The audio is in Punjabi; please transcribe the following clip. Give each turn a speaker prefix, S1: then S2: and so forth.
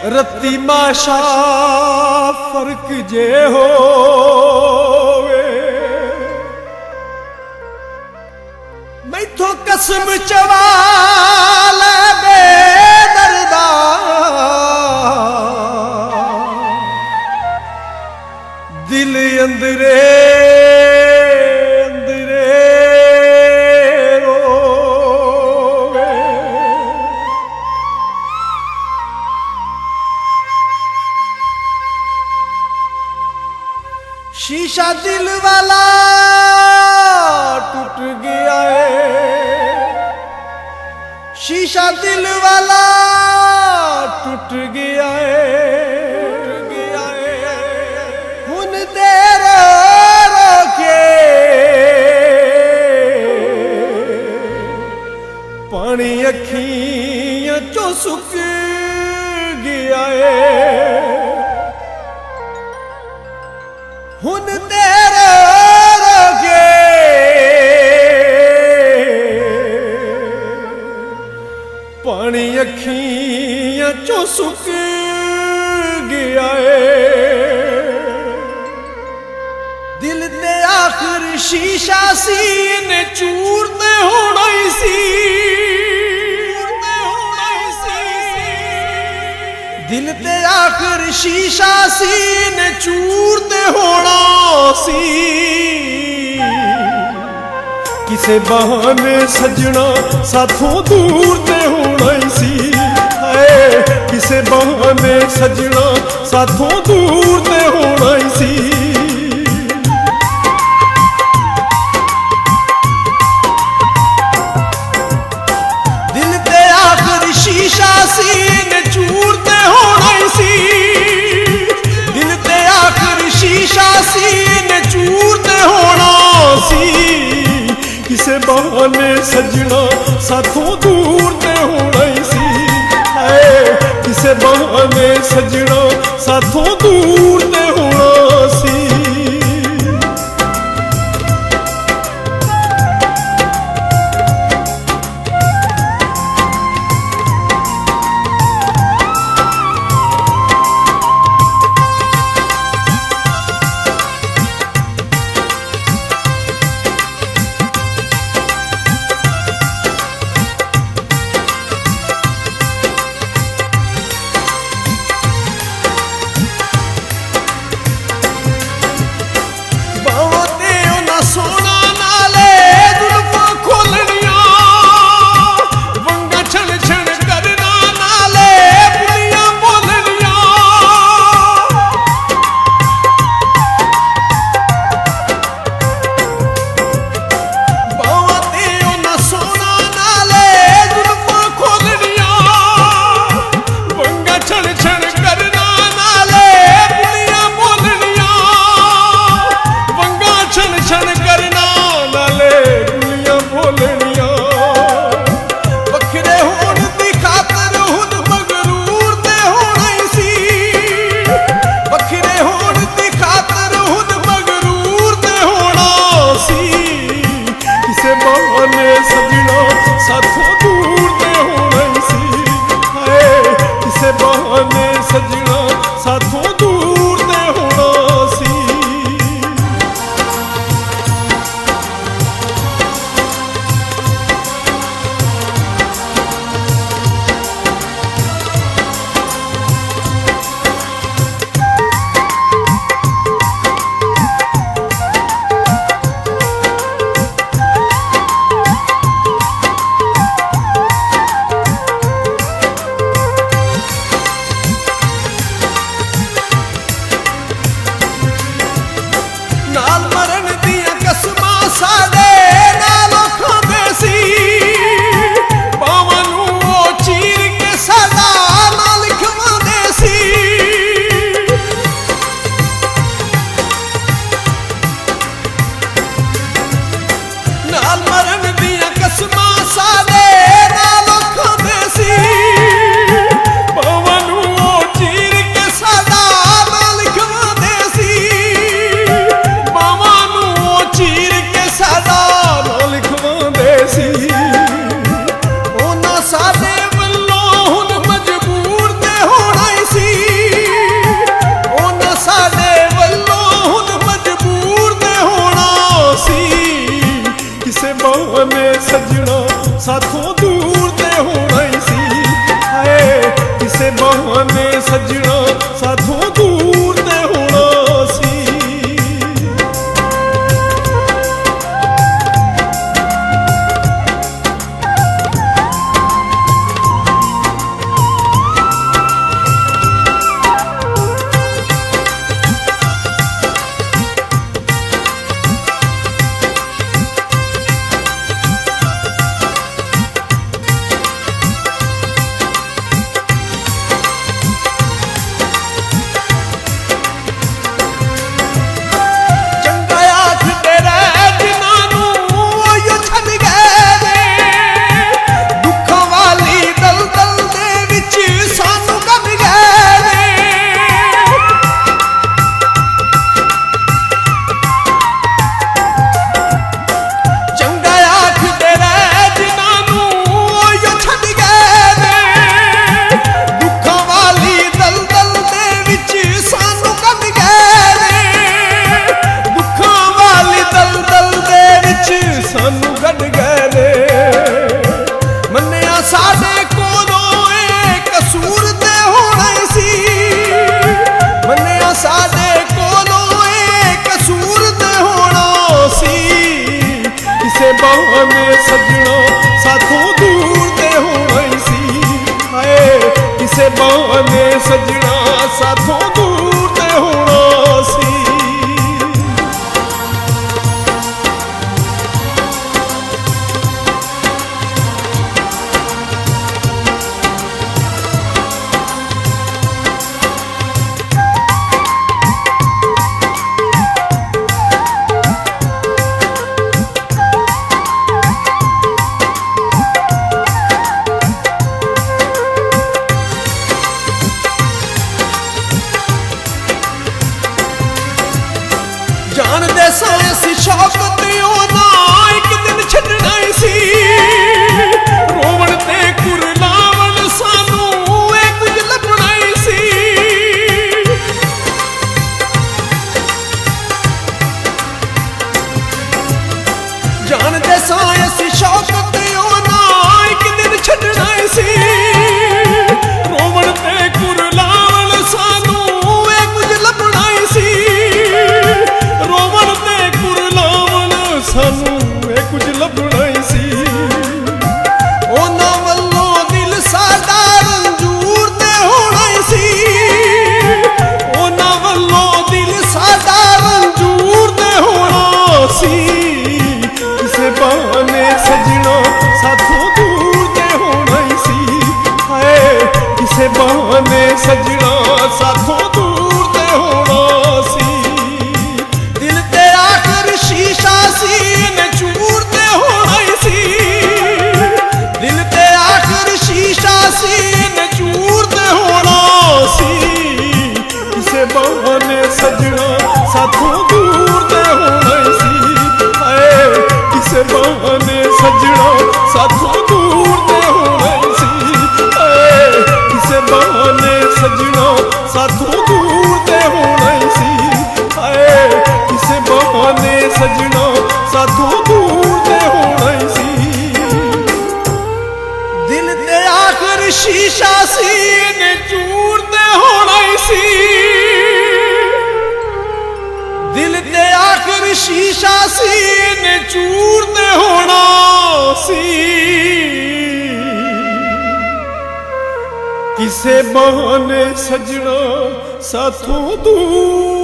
S1: रत्ती माशा फर्क जे होवे मैथों कसम चवाल बेदर्दा दिल अंदरे शीशा दिल वाला टूट गया है, शीशा दिल वाला टूट गया है, हुन देर रोके पानी अखियां चो सुक गया है, हुन तेरे रोके पानी अखियां चो सुक गया है। दिल ते आखिर शीशा सी ने चूर ते होना ही सी, दिल ते आखिर शीशा सी ने चूर ते होना सी, किसे बहाने सजना साथों दूर ते होना ही सी, है किसे बहाने सजना साथों दूर ते होना ही सी। दिल ते आखिर शीशा सी ने चूर ते होना ही सी, दिल ते आखिर शीशा सी ने चूर ते होना सी, किसे बहाने सजना साथों दूर ते होना ही सी, है किसे बहाने सजना साथों दूर ते होना सी। ਕਿਸੇ ਬਹਾਨੇ ਸਜਣਾ ਸਾਥੋਂ ਦੂਰ ਤੇ ਹੋਣਾ ਹੀ ਸੀ। ਹਾਏ ਕਿਸੇ ਬਹਾਨੇ ਸਜਣਾ ਸਾਥੋਂ ਦੂਰ ਤੇ ਹੋਣਾ ਸੀ। ਸਾਡੇ ਕੋਲੋਂ ਇਹ ਕਸੂਰ ਤੇ ਹੋਣਾ ਹੀ ਸੀ। ਮੰਨਿਆ ਸਾਡੇ ਕੋਲੋਂ ਇਹ ਕਸੂਰ ਤੇ ਹੋਣਾ ਸੀ। ਕਿਸੇ ਬਹਾਨੇ ਸਜਣਾ ਸਾਥੋਂ ਦੂਰ ਤੇ ਹੋਣਾ ਹੀ ਸੀ। ਹਾਏ ਕਿਸੇ ਬਹਾਨੇ ਸਜਣਾ ਸਾਥੋਂ ਦੂਰ ਤੇ ਹੋਣਾ ਸੀ। ਜਾਣਦੇ ਸਾਂ ਅਸੀਂ ਸ਼ੌਕ ਤੇ ਉਹਦਾ ਇੱਕ ਦਿਨ ਛੱਡਣਾ ਹੀ ਸੀ। ਰੋਵਣ ਤੇ ਕੁਰਲਾਵਣ ਸਾਨੂੰ ਇਹ ਕੁਝ ਲੱਭਣਾ ਹੀ ਸੀ। ਜਾਣਦੇ ਸਾਂ ਅਸੀਂ ਸ਼ੌਕ ਤੇ ਉਹਦਾ ਇੱਕ ਦਿਨ ਛੱਡਣਾ ਹੀ ਸੀ। ਰੋਵਣ ਤੇ ਕੁਰਲਾਵਣ ਸਾਨੂੰ ਇਹ ਕੁਝ ਲੱਭਣਾ ਹੀ ਸੀ। ਰੋਵਣ ਤੇ ਕੁਰਲਾਵਣ ਸਾਨੂੰ ਇਹ ਕੁਝ ਲੱਭਣਾ ਹੀ ਸੀ। ਉਹਨਾਂ ਵੱਲੋਂ ਦਿਲ ਸਾਡਾ ਰੰਜੂਰ ਤੇ ਹੋਣਾ ਹੀ ਸੀ। ਉਹਨਾਂ ਵੱਲੋਂ ਦਿਲ ਸਾਡਾ ਰੰਜੂਰ ਤੇ ਹੋਣਾ ਸੀ। ਕਿਸੇ ਬਹਾਨੇ ਸਜਣਾ ਸਾਥੋਂ ਦੂਰ ਤੇ ਹੋਣਾ ਹੀ ਸੀ। ਹਾਏ ਕਿਸੇ ਬਹਾਨੇ ਸਜਣਾ ਸਾਥੋਂ ਦੂਰ ਤੇ ਹੋਣਾ ਸੀ। ਦਿਲ ਤੇ ਆਖਰ ਸ਼ੀਸ਼ਾ ਸੀ ਨਚੂਰ ਤੇ ਹੋਣਾ ਹੀ ਸੀ। ਦਿਲ ਤੇ ਆਖਰ ਸ਼ੀਸ਼ਾ ਸੀ ਨਚੂਰ ਤੇ ਹੋਣਾ ਸੀ। ਕਿਸੇ ਬਹਾਨੇ ਸਜਣਾ ਸਾਥੋਂ ਦੂਰ ਤੇ ਹੋਣਾ ਹੀ ਸੀ। ਹਾਏ ਕਿਸੇ ਬਹਾਨੇ ਸਜਣਾ ਸਾਥੋਂ ਦੂਰ ਤੇ ਹੋਣਾ ਹੀ ਸੀ। ਹਾਏ ਕਿਸੇ ਬਹਾਨੇ ਸਜਣਾ ਸਾਥੋਂ ਦੂਰ ਤੇ ਹੋਣਾ ਹੀ ਸੀ। ਹਾਏ ਕਿਸੇ ਬਹਾਨੇ ਸਜਣਾ ਸਾਥੋਂ ਦੂਰ ਤੇ ਹੋਣਾ ਹੀ ਸੀ। ਦਿਲ ਤੇ ਆਖਰ ਸ਼ੀਸ਼ਾ ਸੀ ਨਚੂਰ ਤੇ ਹੋਣਾ ਹੀ ਸੀ। ਦਿਲ ਤੇ ਆਖਰ ਸ਼ੀਸ਼ਾ ਸੀ ਨਚੂਰ ਤੇ ਹੋਣਾ ਸੀ। ਕਿਸੇ ਬਹਾਨੇ ਸਜਣਾ ਸਾਥੋਂ ਦੂਰ